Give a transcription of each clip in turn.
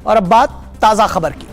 और अब बात ताजा खबर की।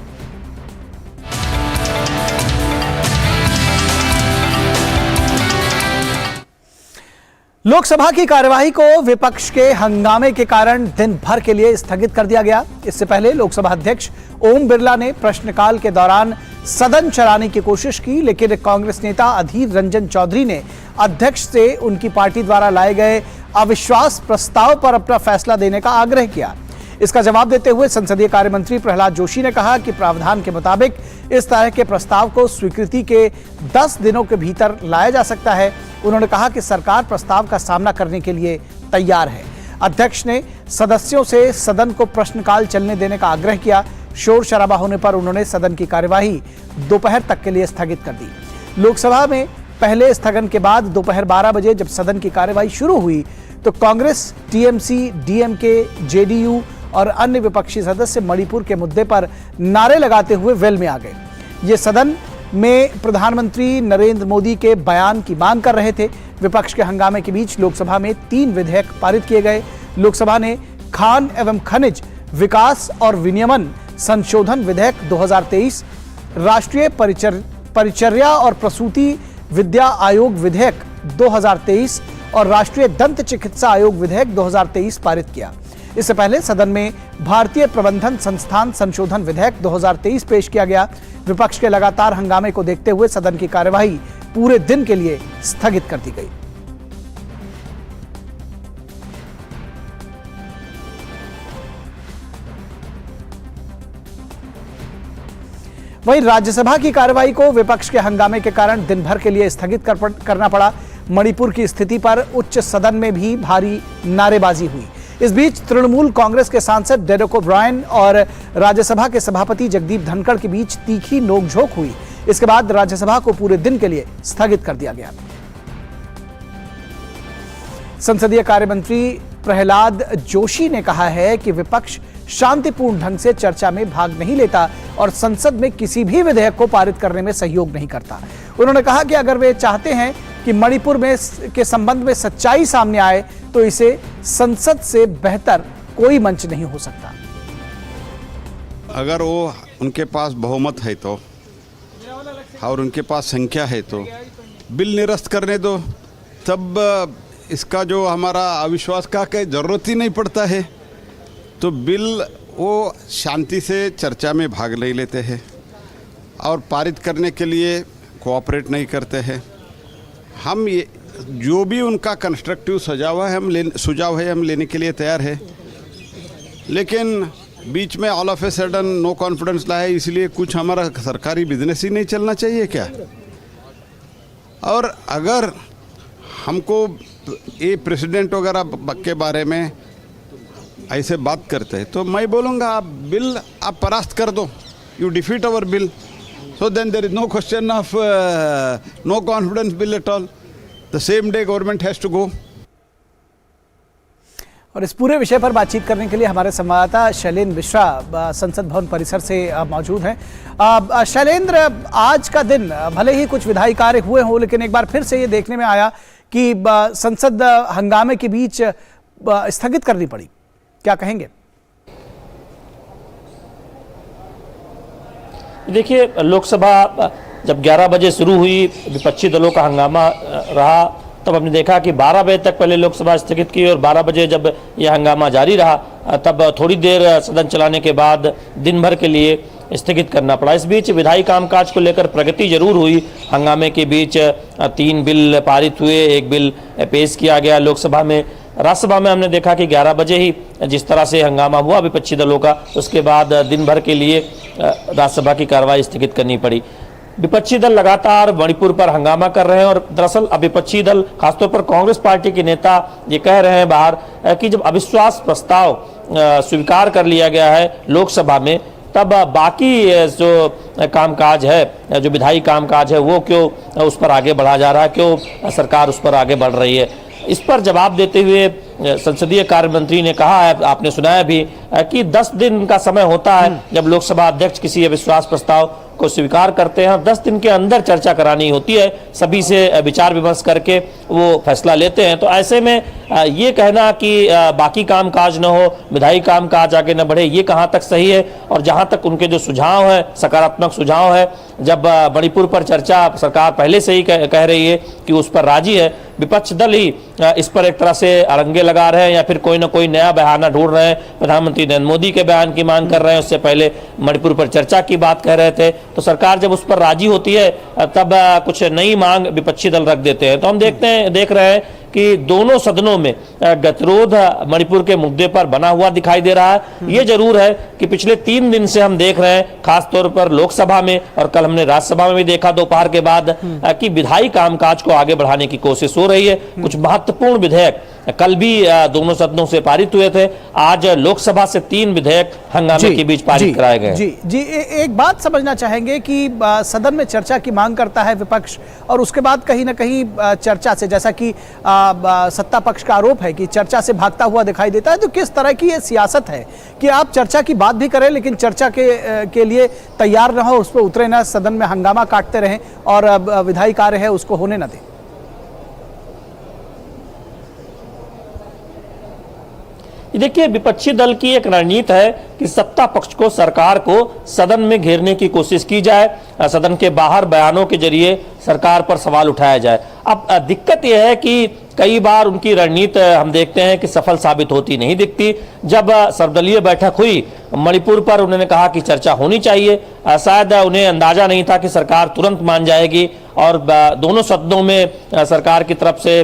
लोकसभा की कार्यवाही को विपक्ष के हंगामे के कारण दिन भर के लिए स्थगित कर दिया गया। इससे पहले लोकसभा अध्यक्ष ओम बिरला ने प्रश्नकाल के दौरान सदन चलाने की कोशिश की, लेकिन कांग्रेस नेता अधीर रंजन चौधरी ने अध्यक्ष से उनकी पार्टी द्वारा लाए गए अविश्वास प्रस्ताव पर अपना फैसला देने का आग्रह किया। इसका जवाब देते हुए संसदीय कार्य मंत्री प्रहलाद जोशी ने कहा कि प्रावधान के मुताबिक इस तरह के प्रस्ताव को स्वीकृति के 10 दिनों के भीतर लाया जा सकता है। उन्होंने कहा कि सरकार प्रस्ताव का सामना करने के लिए तैयार है। अध्यक्ष ने सदस्यों से सदन को प्रश्नकाल चलने देने का आग्रह किया। शोर शराबा होने पर उन्होंने सदन की कार्यवाही दोपहर तक के लिए स्थगित कर दी। लोकसभा में पहले स्थगन के बाद दोपहर 12 बजे जब सदन की कार्यवाही शुरू हुई तो कांग्रेस, टीएमसी, डीएमके, जेडीयू और अन्य विपक्षी सदस्य मणिपुर के मुद्दे पर नारे लगाते हुए वेल में आ गए। ये सदन में प्रधानमंत्री नरेंद्र मोदी के बयान की मांग कर रहे थे। विपक्ष के हंगामे के बीच लोकसभा में 3 विधेयक पारित किए गए। लोकसभा ने खान एवं खनिज विकास और विनियमन संशोधन विधेयक 2023, राष्ट्रीय परिचर्या और प्रसूति विद्या आयोग विधेयक 2023 और राष्ट्रीय दंत चिकित्सा आयोग विधेयक 2023 पारित किया। इससे पहले सदन में भारतीय प्रबंधन संस्थान संशोधन विधेयक 2023 पेश किया गया। विपक्ष के लगातार हंगामे को देखते हुए सदन की कार्यवाही पूरे दिन के लिए स्थगित कर दी गई। वहीं राज्यसभा की कार्यवाही को विपक्ष के हंगामे के कारण दिन भर के लिए स्थगित करना पड़ा। मणिपुर की स्थिति पर उच्च सदन में भी भारी नारेबाजी हुई। इस बीच तृणमूल कांग्रेस के सांसद डेरेक ओब्रायन और राज्यसभा के सभापति जगदीप धनखड़ के बीच तीखी नोकझोंक हुई। इसके बाद राज्यसभा को पूरे दिन के लिए स्थगित कर दिया गया। संसदीय कार्य मंत्री प्रहलाद जोशी ने कहा है कि विपक्ष शांतिपूर्ण ढंग से चर्चा में भाग नहीं लेता और संसद में किसी भी विधेयक को पारित करने में सहयोग नहीं करता। उन्होंने कहा कि अगर वे चाहते हैं कि मणिपुर में के संबंध में सच्चाई सामने आए तो इसे संसद से बेहतर कोई मंच नहीं हो सकता। अगर वो उनके पास बहुमत है तो और उनके पास संख्या है तो बिल निरस्त करने दो, तब इसका जो हमारा अविश्वास का जरूरत ही नहीं पड़ता है। तो बिल वो शांति से चर्चा में भाग नहीं लेते हैं और पारित करने के लिए कोऑपरेट नहीं करते हैं। हम ये जो भी उनका कंस्ट्रक्टिव सुझाव है हम लेने के लिए तैयार है, लेकिन बीच में all of a sudden no confidence लाए, इसलिए कुछ हमारा सरकारी बिजनेस ही नहीं चलना चाहिए क्या? और अगर हमको ये प्रेसिडेंट वगैरह के बारे में ऐसे बात करते हैं तो मैं बोलूँगा आप बिल आप परास्त कर दो, you defeat our bill, so then there is no question of no confidence bill at all, the same day government has to go. और इस पूरे विषय पर बातचीत करने के लिए हमारे संवाददाता शैलेंद्र मिश्रा संसद भवन परिसर से मौजूद हैं। शैलेंद्र, आज का दिन भले ही कुछ विधायी कार्य हुए हों, लेकिन एक बार फिर से ये देखने में आया कि संसद हंगामे के बीच स्थगित करनी पड़ी, क्या कहेंगे? देखिए, लोकसभा जब 11 बजे शुरू हुई, विपक्षी दलों का हंगामा रहा, तब हमने देखा कि 12 बजे तक पहले लोकसभा स्थगित की और 12 बजे जब यह हंगामा जारी रहा तब थोड़ी देर सदन चलाने के बाद दिन भर के लिए स्थगित करना पड़ा। इस बीच विधायी कामकाज को लेकर प्रगति जरूर हुई। हंगामे के बीच 3 बिल पारित हुए, 1 बिल पेश किया गया लोकसभा में। राज्यसभा में हमने देखा कि 11 बजे ही जिस तरह से हंगामा हुआ विपक्षी दलों का, उसके बाद दिन भर के लिए राज्यसभा की कार्रवाई स्थगित करनी पड़ी। विपक्षी दल लगातार मणिपुर पर हंगामा कर रहे हैं और दरअसल अब विपक्षी दल, खासतौर पर कांग्रेस पार्टी के नेता ये कह रहे हैं बाहर कि जब अविश्वास प्रस्ताव स्वीकार कर लिया गया है लोकसभा में, तब बाकी जो कामकाज है, जो विधायी कामकाज है, वो क्यों उस पर आगे बढ़ा जा रहा है, क्यों सरकार उस पर आगे बढ़ रही है। इस पर जवाब देते हुए संसदीय कार्य मंत्री ने कहा है, आपने सुनाया भी, कि 10 दिन का समय होता है जब लोकसभा अध्यक्ष किसी अविश्वास प्रस्ताव को स्वीकार करते हैं और 10 दिन के अंदर चर्चा करानी होती है, सभी से विचार विमर्श करके वो फैसला लेते हैं। तो ऐसे में ये कहना कि बाकी काम काज न हो, विधायी काम काज आगे न बढ़े, ये कहाँ तक सही है। और जहाँ तक उनके जो सुझाव है, सकारात्मक सुझाव है, जब मणिपुर पर चर्चा सरकार पहले से ही कह रही है कि उस पर राजी है, विपक्ष दल ही इस पर एक तरह से अड़ंगे लगा रहे हैं या फिर कोई ना कोई नया बहाना ढूंढ रहे हैं। प्रधानमंत्री नरेंद्र मोदी के बयान की मांग कर रहे हैं, उससे पहले मणिपुर पर चर्चा की बात कह रहे थे। तो सरकार जब उस पर राजी होती है तब कुछ नई मांग विपक्षी दल रख देते हैं। तो हम देख रहे हैं कि दोनों सदनों में गतिरोध मणिपुर के मुद्दे पर बना हुआ दिखाई दे रहा है। ये जरूर है कि पिछले 3 दिन से हम देख रहे हैं, खासतौर पर लोकसभा में और कल हमने राज्यसभा में भी देखा दोपहर के बाद, कि विधायी कामकाज को आगे बढ़ाने की कोशिश हो रही है। कुछ महत्वपूर्ण विधेयक कल भी दोनों सदनों से पारित हुए थे, आज लोकसभा से 3 विधेयक हंगामे के बीच पारित कराए गए। जी, एक बात समझना चाहेंगे कि सदन में चर्चा की मांग करता है विपक्ष और उसके बाद कहीं ना कहीं चर्चा से, जैसा कि सत्ता पक्ष का आरोप है कि चर्चा से भागता हुआ दिखाई देता है, तो किस तरह की ये सियासत है कि आप चर्चा की बात भी करें लेकिन चर्चा के लिए तैयार न हो, उस पर उतरे ना, सदन में हंगामा काटते रहें और विधायी कार्य है उसको होने न दें। देखिए, विपक्षी दल की एक रणनीति है कि सत्ता पक्ष को, सरकार को सदन में घेरने की कोशिश की जाए, सदन के बाहर बयानों के जरिए सरकार पर सवाल उठाया जाए। अब दिक्कत यह है कि कई बार उनकी रणनीति हम देखते हैं कि सफल साबित होती नहीं दिखती। जब सर्वदलीय बैठक हुई मणिपुर पर, उन्होंने कहा कि चर्चा होनी चाहिए। शायद उन्हें अंदाजा नहीं था कि सरकार तुरंत मान जाएगी और दोनों सदनों में सरकार की तरफ से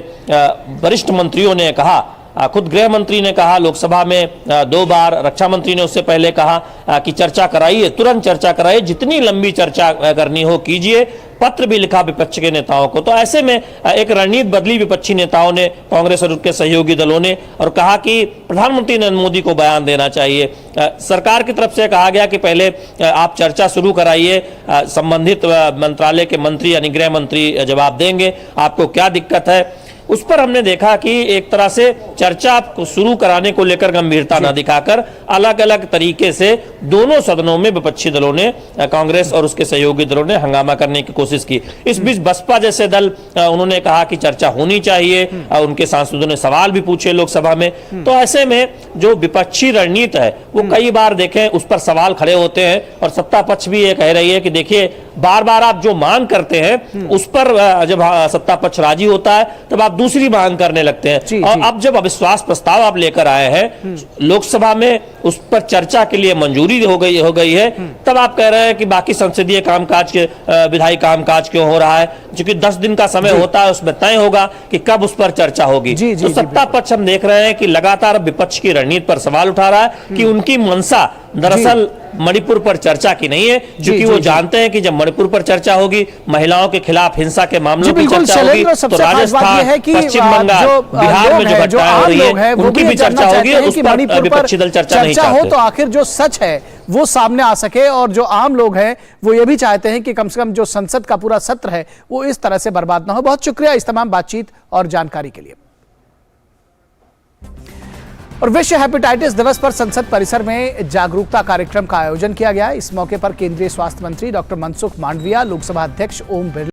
वरिष्ठ मंत्रियों ने कहा, खुद गृह मंत्री ने कहा लोकसभा में 2 बार, रक्षा मंत्री ने उससे पहले कहा कि चर्चा कराइए, तुरंत चर्चा कराइए, जितनी लंबी चर्चा करनी हो कीजिए। पत्र भी लिखा विपक्ष के नेताओं को। तो ऐसे में एक रणनीति बदली विपक्षी नेताओं ने, कांग्रेस और उसके सहयोगी दलों ने, और कहा कि प्रधानमंत्री नरेंद्र मोदी को बयान देना चाहिए। सरकार की तरफ से कहा गया कि पहले आप चर्चा शुरू कराइए, संबंधित मंत्रालय के मंत्री यानी गृह मंत्री जवाब देंगे, आपको क्या दिक्कत है। उस पर हमने देखा कि एक तरह से चर्चा शुरू कराने को लेकर गंभीरता न दिखाकर अलग अलग तरीके से दोनों सदनों में विपक्षी दलों ने, कांग्रेस और उसके सहयोगी दलों ने हंगामा करने की कोशिश की। इस बीच बसपा जैसे दल, उन्होंने कहा कि चर्चा होनी चाहिए, उनके सांसदों ने सवाल भी पूछे लोकसभा में। तो ऐसे में जो विपक्षी रणनीति है वो कई बार देखें उस पर सवाल खड़े होते हैं और सत्ता पक्ष भी ये कह रही है कि देखिए, बार बार आप जो मांग करते हैं उस पर जब सत्ता पक्ष राजी होता है तब आप दूसरी मांग करने लगते हैं। और अब जब अविश्वास प्रस्ताव आप लेकर आए हैं लोकसभा में, उस पर चर्चा के लिए मंजूरी हो गई है, तब आप कह रहे हैं कि बाकी संसदीय कामकाज के, विधायी कामकाज क्यों हो रहा है, क्योंकि 10 दिन का समय होता है, उसमें तय होगा कि कब उस पर चर्चा होगी। तो सत्ता पक्ष हम देख रहे हैं कि लगातार विपक्ष की रणनीति पर सवाल उठा रहा है कि उनकी मंशा दरअसल मणिपुर पर चर्चा की नहीं है, क्योंकि वो जानते हैं कि जब मणिपुर पर चर्चा होगी, महिलाओं के खिलाफ हिंसा के मामलों की चर्चा होगी, तो राजस्थान, पश्चिम बंगाल, बिहार में जो घटनाएं हो रही है उनकी भी चर्चा होगी। उस पर विपक्षी दल चर्चा नहीं चाहते। हो तो आखिर जो सच है वो सामने आ सके, और जो आम लोग हैं वो ये भी चाहते हैं कि कम से कम जो संसद का पूरा सत्र है वो इस तरह से बर्बाद ना हो। बहुत शुक्रिया इस तमाम बातचीत और जानकारी के लिए। और विश्व हेपेटाइटिस दिवस पर संसद परिसर में जागरूकता कार्यक्रम का आयोजन किया गया। इस मौके पर केंद्रीय स्वास्थ्य मंत्री डॉक्टर मनसुख मांडविया, लोकसभा अध्यक्ष ओम बिरला